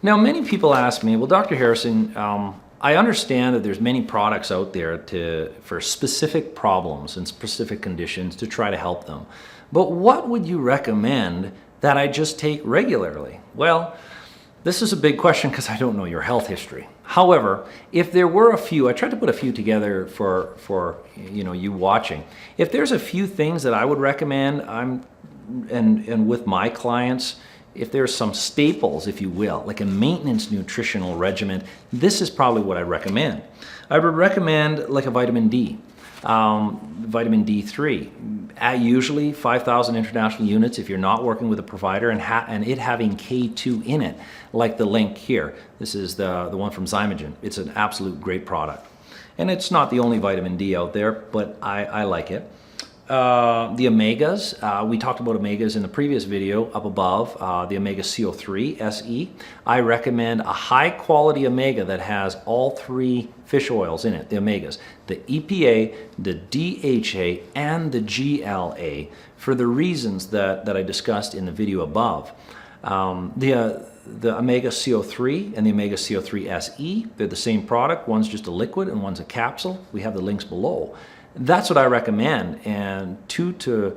Now, many people ask me, well, Dr. Harrison, I understand that there's many products out there for specific problems and specific conditions to try to help them. But what would you recommend that I just take regularly? Well, this is a big question because I don't know your health history. However, if there were a few, I tried to put a few together for you watching. If there's a few things that I would recommend, and with my clients, if there's some staples, if you will, like a maintenance nutritional regimen, this is probably what I recommend. I would recommend like a vitamin D, vitamin D3, at usually 5,000 international units if you're not working with a provider, and it having K2 in it, like the link here. This is the one from Zymogen. It's an absolute great product. And it's not the only vitamin D out there, but I like it. The omegas, we talked about omegas in the previous video up above, the omega CO3 SE. I recommend a high quality omega that has all three fish oils in it, the omegas, the EPA, the DHA, and the GLA, for the reasons that I discussed in the video above. The omega CO3 and the omega CO3 SE, they're the same product. One's just a liquid and one's a capsule. We have the links below. That's what I recommend, and 3 to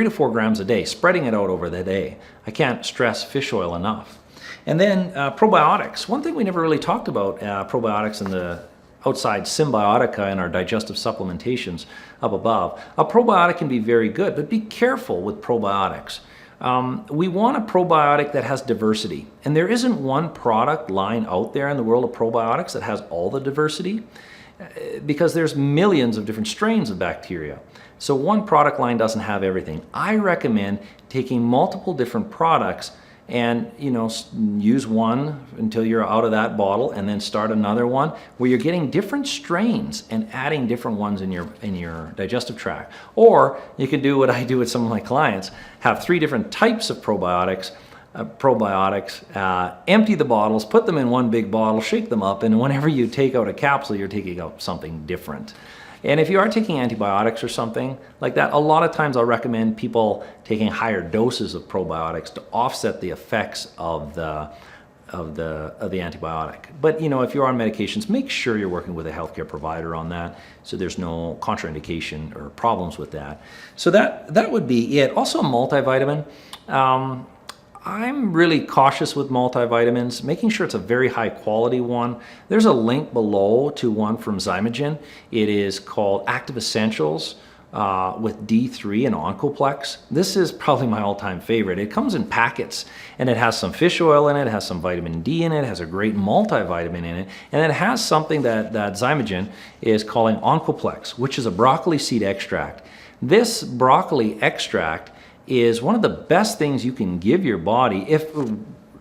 4 grams a day, spreading it out over the day. I can't stress fish oil enough. And then probiotics. One thing we never really talked about, probiotics and the outside symbiotica in our digestive supplementations up above. A probiotic can be very good, but be careful with probiotics. We want a probiotic that has diversity, and there isn't one product line out there in the world of probiotics that has all the diversity, because there's millions of different strains of bacteria. So one product line doesn't have everything. I recommend taking multiple different products and use one until you're out of that bottle, and then start another one where you're getting different strains and adding different ones in your digestive tract. Or you can do what I do with some of my clients, have 3 different types of probiotics, empty the bottles, put them in one big bottle, shake them up, and whenever you take out a capsule, you're taking out something different. And if you are taking antibiotics or something like that, a lot of times I'll recommend people taking higher doses of probiotics to offset the effects of the antibiotic. But if you're on medications, make sure you're working with a healthcare provider on that, so there's no contraindication or problems with that. So that would be it. Also, a multivitamin. I'm really cautious with multivitamins, making sure it's a very high quality one. There's a link below to one from Zymogen. It is called Active Essentials with D3 and Oncoplex. This is probably my all-time favorite. It comes in packets, and it has some fish oil in it, it has some vitamin D in it, it has a great multivitamin in it, and it has something that Zymogen is calling Oncoplex, which is a broccoli seed extract. This broccoli extract is one of the best things you can give your body, if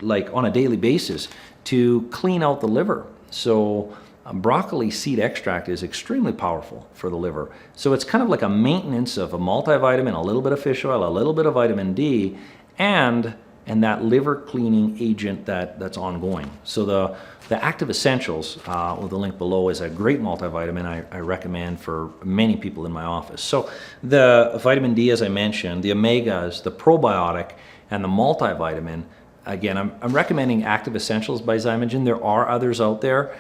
like on a daily basis, to clean out the liver. So broccoli seed extract is extremely powerful for the liver. So it's kind of like a maintenance of a multivitamin, a little bit of fish oil, a little bit of vitamin D, and that liver cleaning agent that's ongoing. So the Active Essentials, with the link below, is a great multivitamin I recommend for many people in my office. So the vitamin D, as I mentioned, the omegas, the probiotic, and the multivitamin, again, I'm recommending Active Essentials by Zymogen. There are others out there.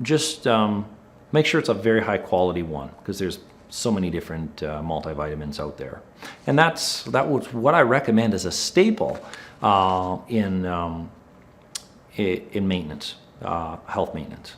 Just make sure it's a very high quality one, because there's so many different multivitamins out there. And that was what I recommend as a staple in maintenance, health maintenance.